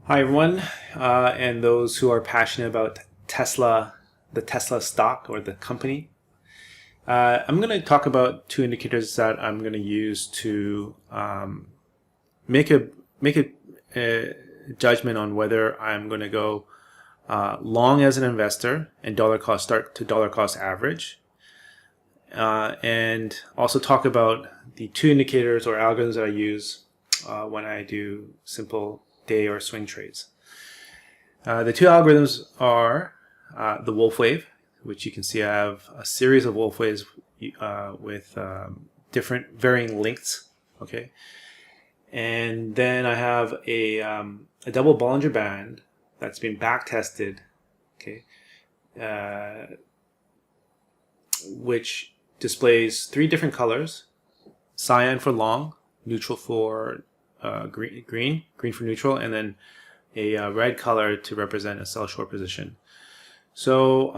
Hi everyone, and those who are passionate about Tesla, the Tesla stock or the company. I'm going to talk about two indicators that I'm going to use to make a make a judgment on whether I'm going to go long as an investor and dollar cost start to dollar cost average, and also talk about the two indicators or algorithms that I use when I do simple day or swing trades. The two algorithms are the Wolfe wave, which you can see I have a series of Wolfe waves with different varying lengths. Okay, and then I have a double Bollinger Band that's been back tested. Okay, which displays three different colors: cyan for long, neutral for green for neutral, and then a red color to represent a sell short position. So,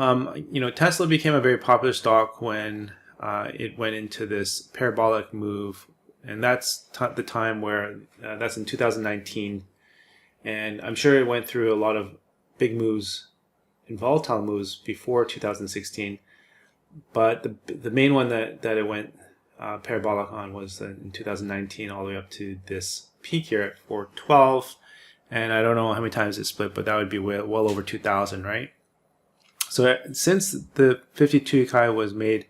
Tesla became a very popular stock when it went into this parabolic move, and that's the time where that's in 2019, and I'm sure it went through a lot of big moves and volatile moves before 2016, but the main one that it went parabolic on was in 2019 all the way up to this peak here at 412. And I don't know how many times it split, but that would be well over 2,000, right? So since the 52-week high was made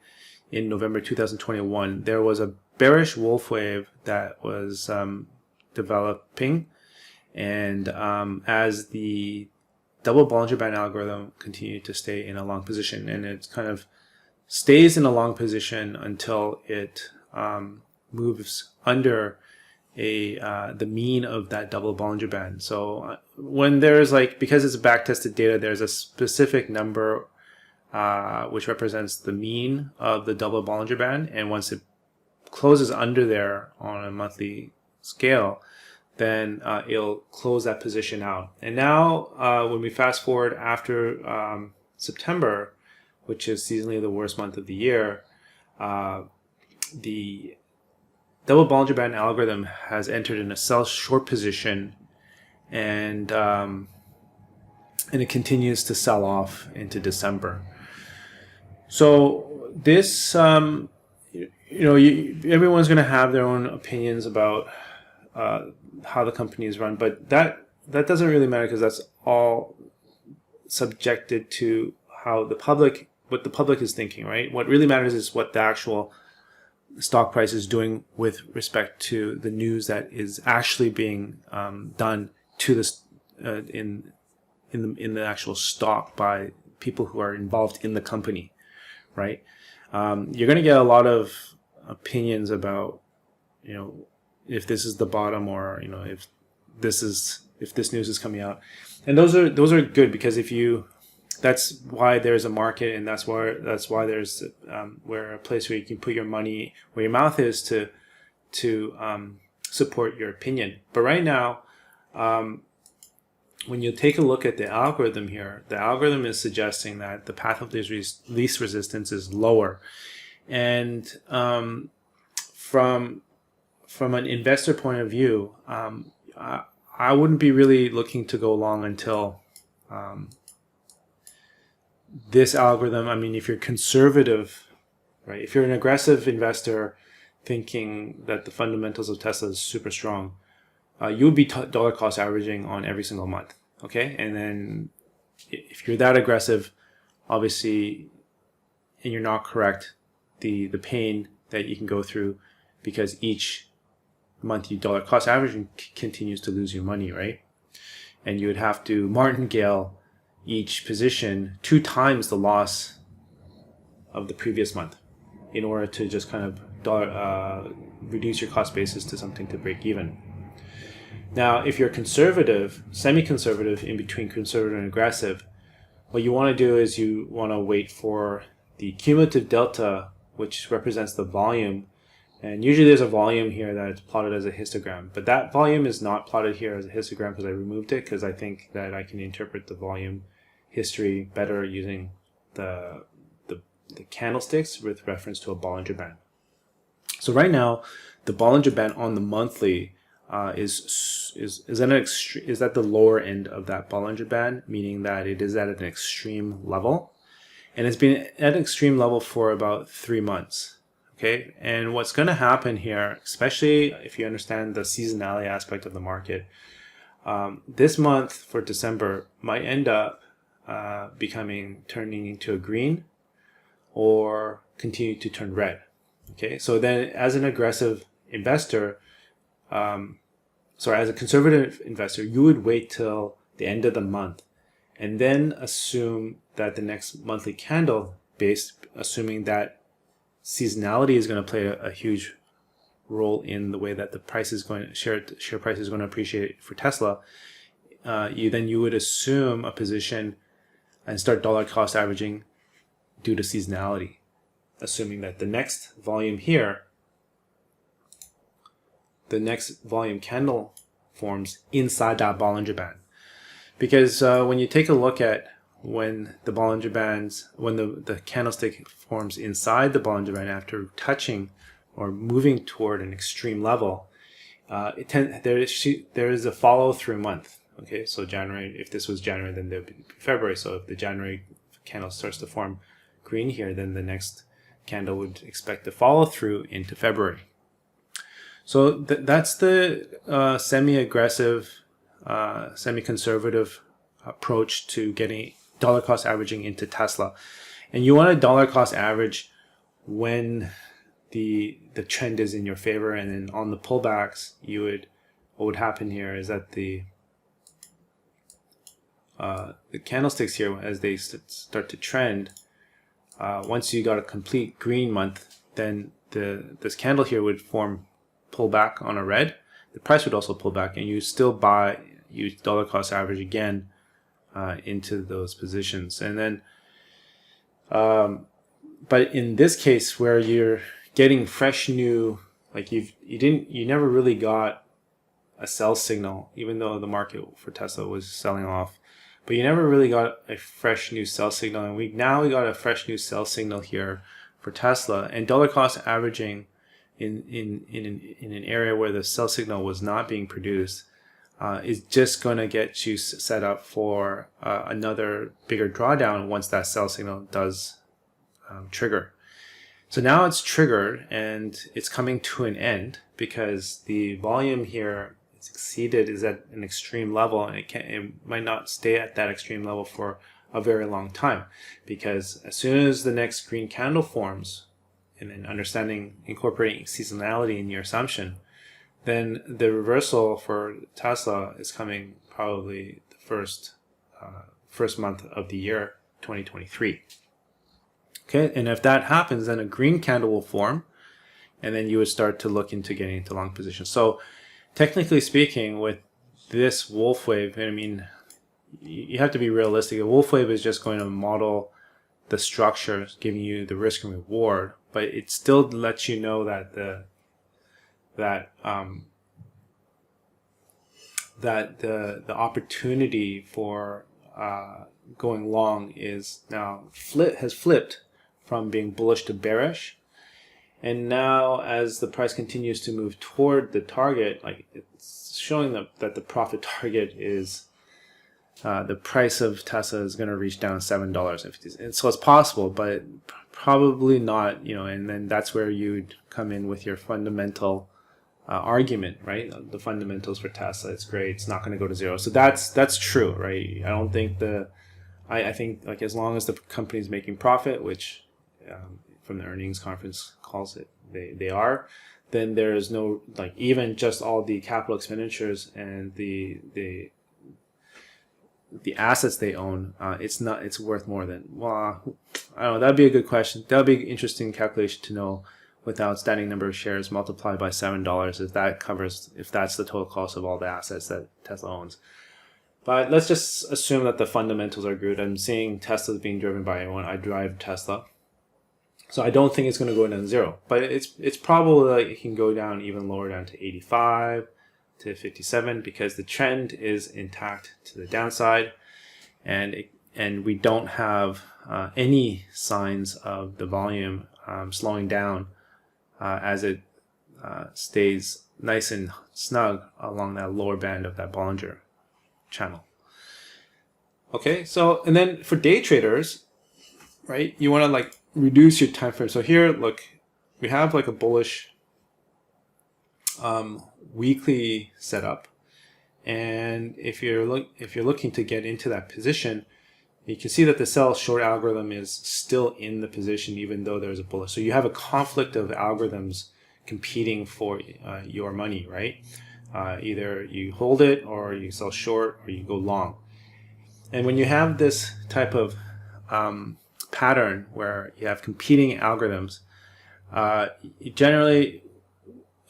in November 2021, there was a bearish Wolfe wave that was developing. And as the double Bollinger Band algorithm continued to stay in a long position, and it kind of stays in a long position until it moves under the mean of that double Bollinger Band. So when there's because it's back tested data, there's a specific number which represents the mean of the double Bollinger Band, and once it closes under there on a monthly scale, then it'll close that position out. And now when we fast forward after September, which is seasonally the worst month of the year, the double Bollinger Band algorithm has entered in a sell short position, and it continues to sell off into December. So this, everyone's going to have their own opinions about how the company is run, but that doesn't really matter because that's all subjected to how what the public is thinking, right? What really matters is what the actual stock price is doing with respect to the news that is actually being done to this in the actual stock by people who are involved in the company, right? You're going to get a lot of opinions about if this is the bottom, or if this news is coming out, and those are good, because that's why there's a market, and that's why there's where a place where you can put your money where your mouth is to support your opinion. But right now, when you take a look at the algorithm here, the algorithm is suggesting that the path of least resistance is lower, and from an investor point of view, I wouldn't be really looking to go long until this algorithm. I mean, if you're conservative, right? If you're an aggressive investor thinking that the fundamentals of Tesla is super strong, you would be dollar cost averaging on every single month. Okay, and then if you're that aggressive, obviously, and you're not correct, the pain that you can go through, because each month you dollar cost averaging continues to lose your money, right? And you would have to martingale each position 2 times the loss of the previous month in order to just kind of reduce your cost basis to something to break even. Now, if you're conservative, semi-conservative, in between conservative and aggressive, what you want to do is you want to wait for the cumulative delta, which represents the volume. And usually there's a volume here that's plotted as a histogram, but that volume is not plotted here as a histogram because I removed it, because I think that I can interpret the volume history better using the candlesticks with reference to a Bollinger Band. So right now, the Bollinger Band on the monthly is at the lower end of that Bollinger Band, meaning that it is at an extreme level, and it's been at an extreme level for about 3 months. Okay, and what's going to happen here, especially if you understand the seasonality aspect of the market, this month for December might end up turning into a green or continue to turn red. Okay, so then as an aggressive investor, as a conservative investor, you would wait till the end of the month and then assume that the next monthly candle assuming that seasonality is going to play a huge role in the way that the share price is going to appreciate for Tesla. You would assume a position and start dollar cost averaging due to seasonality, assuming that the next volume candle forms inside that Bollinger Band. Because when you take a look at when the Bollinger Bands, when the candlestick forms inside the Bollinger Band after touching or moving toward an extreme level, there is a follow-through month. Okay, so January, if this was January, then there would be February. So if the January candle starts to form green here, then the next candle would expect to follow through into February. So that's the semi-aggressive, semi-conservative approach to getting dollar cost averaging into Tesla. And you want a dollar cost average when the trend is in your favor, and then on the pullbacks, what would happen here is that the candlesticks here, as they start to trend, once you got a complete green month, then this candle here would pull back on a red. The price would also pull back, and you still use dollar cost average again into those positions. And then, but in this case where you're getting fresh new, like you never really got a sell signal, even though the market for Tesla was selling off. But you never really got a fresh new sell signal, and we got a fresh new sell signal here for Tesla. And dollar cost averaging in an area where the sell signal was not being produced is just going to get you set up for another bigger drawdown once that sell signal does trigger. So now it's triggered and it's coming to an end because the volume here is at an extreme level, and it might not stay at that extreme level for a very long time, because as soon as the next green candle forms, and then incorporating seasonality in your assumption, then the reversal for Tesla is coming probably the first month of the year 2023. Okay, and if that happens, then a green candle will form, and then you would start to look into getting into long positions. So technically speaking, with this Wolfe wave, I mean, you have to be realistic. A Wolfe wave is just going to model the structure, giving you the risk and reward, but it still lets you know that the opportunity for going long is now has flipped from being bullish to bearish. And now, as the price continues to move toward the target, like it's showing that the profit target is the price of Tesla is going to reach down $7.50. And so it's possible, but probably not. And then that's where you'd come in with your fundamental argument, right? The fundamentals for Tesla, it's great. It's not going to go to zero. So that's true, right? I don't think I think like as long as the company is making profit, which from the earnings conference calls it, they are, then there is no, like, even just all the capital expenditures and the assets they own, it's worth more than, well, I don't know, that'd be a good question. That would be an interesting calculation to know with the outstanding number of shares multiplied by $7, if that's the total cost of all the assets that Tesla owns. But let's just assume that the fundamentals are good. I'm seeing Tesla's being driven by everyone. I drive Tesla. So I don't think it's going to go down to zero, but it's probable that it can go down even lower, down to 85 to 57, because the trend is intact to the downside, and we don't have any signs of the volume slowing down as it stays nice and snug along that lower band of that Bollinger channel. Okay, so and then for day traders, right, you want to like reduce your time frame. So here, look, we have like a bullish weekly setup, and if you're looking to get into that position, you can see that the sell short algorithm is still in the position even though there's a bullish. So you have a conflict of algorithms competing for your money, right? Either you hold it or you sell short or you go long. And when you have this type of pattern where you have competing algorithms, you generally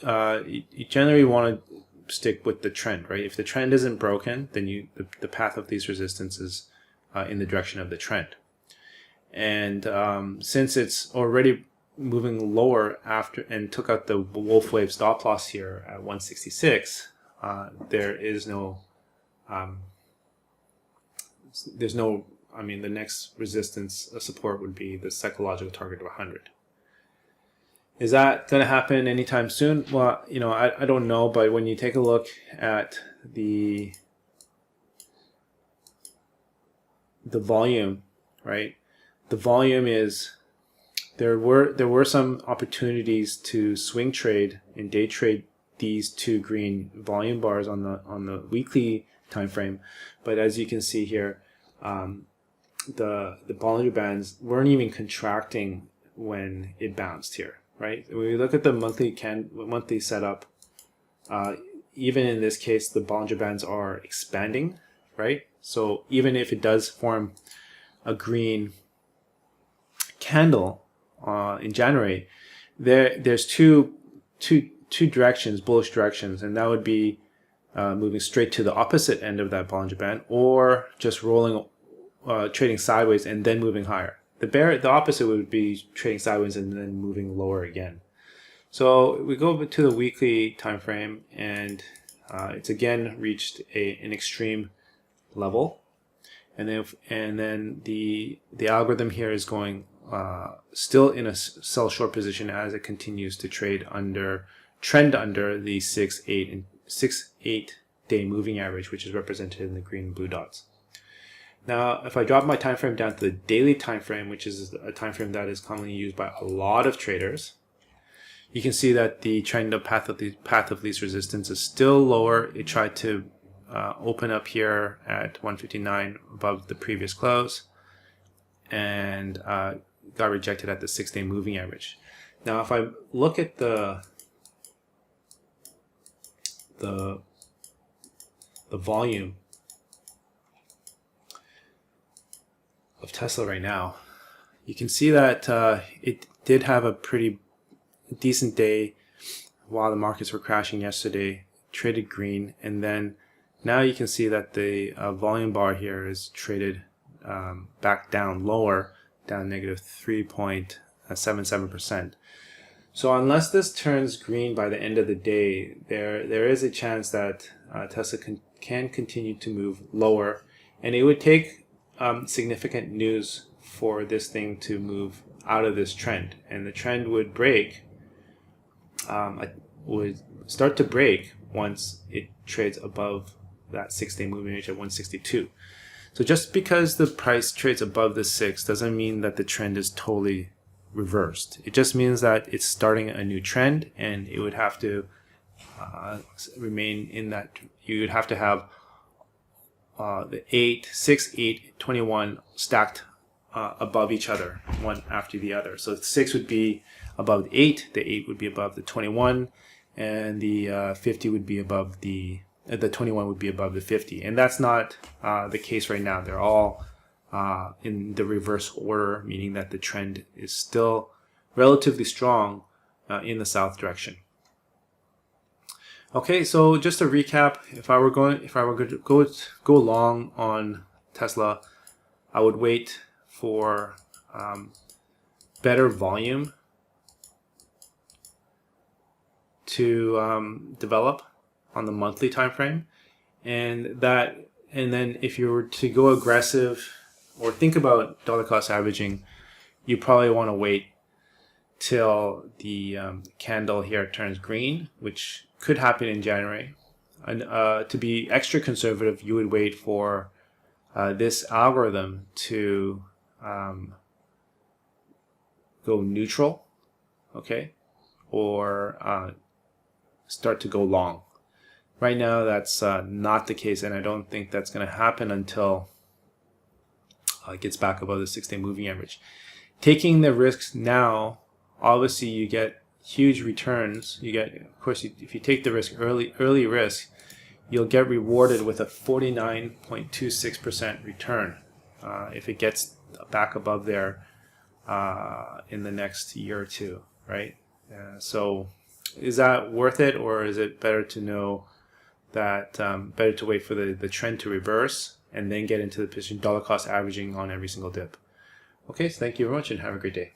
want to stick with the trend, right? If the trend isn't broken, then the path of these resistances in the direction of the trend. And since it's already moving lower after and took out the Wolfe wave stop loss here at 166, there's no, I mean, the next resistance support would be the psychological target of 100. Is that going to happen anytime soon? Well, you know, I don't know, but when you take a look at the volume, right? The volume is there were some opportunities to swing trade and day trade these two green volume bars on the weekly time frame, but as you can see here, the Bollinger Bands weren't even contracting when it bounced here, right? When we look at the monthly setup, even in this case, the Bollinger Bands are expanding, right? So even if it does form a green candle in January, there's two directions, bullish directions, and that would be moving straight to the opposite end of that Bollinger Band, or just rolling, trading sideways and then moving higher. The opposite would be trading sideways and then moving lower again. So we go to the weekly time frame, and it's again reached an extreme level, and then the algorithm here is going still in a sell short position as it continues to trend under the 6-8 day moving average, which is represented in the green and blue dots. Now, if I drop my time frame down to the daily time frame, which is a time frame that is commonly used by a lot of traders, you can see that the trend of path of least resistance is still lower. It tried to open up here at 159 above the previous close, and got rejected at the 6-day moving average. Now, if I look at the volume of Tesla right now, you can see that it did have a pretty decent day while the markets were crashing yesterday, traded green, and then now you can see that the volume bar here is traded back down lower, down negative 3.77%. So unless this turns green by the end of the day, there is a chance that Tesla can continue to move lower, and it would take significant news for this thing to move out of this trend, and the trend would start to break once it trades above that 6-day moving average at 162. So just because the price trades above the 6 doesn't mean that the trend is totally reversed. It just means that it's starting a new trend, and it would have to remain in that. You would have to have the 8, 6, 8, 21 stacked above each other, one after the other. So the 6 would be above the 8 would be above the 21, and the 50 would be above the 21 would be above the 50. And that's not the case right now. They're all in the reverse order, meaning that the trend is still relatively strong in the south direction. Okay, so just to recap, if I were going to go long on Tesla, I would wait for better volume to develop on the monthly time frame, and then if you were to go aggressive or think about dollar cost averaging, you probably want to wait till the candle here turns green, which could happen in January. And to be extra conservative, you would wait for this algorithm to go neutral, okay, or start to go long. Right now, that's not the case, and I don't think that's going to happen until it gets back above the 6-day moving average. Taking the risks now, obviously, you get huge returns. You get, of course, if you take the risk early risk, you'll get rewarded with a 49.26% return if it gets back above there in the next year or two, right? So is that worth it, or is it better to know that better to wait for the trend to reverse and then get into the position dollar cost averaging on every single dip? Okay, so thank you very much and have a great day.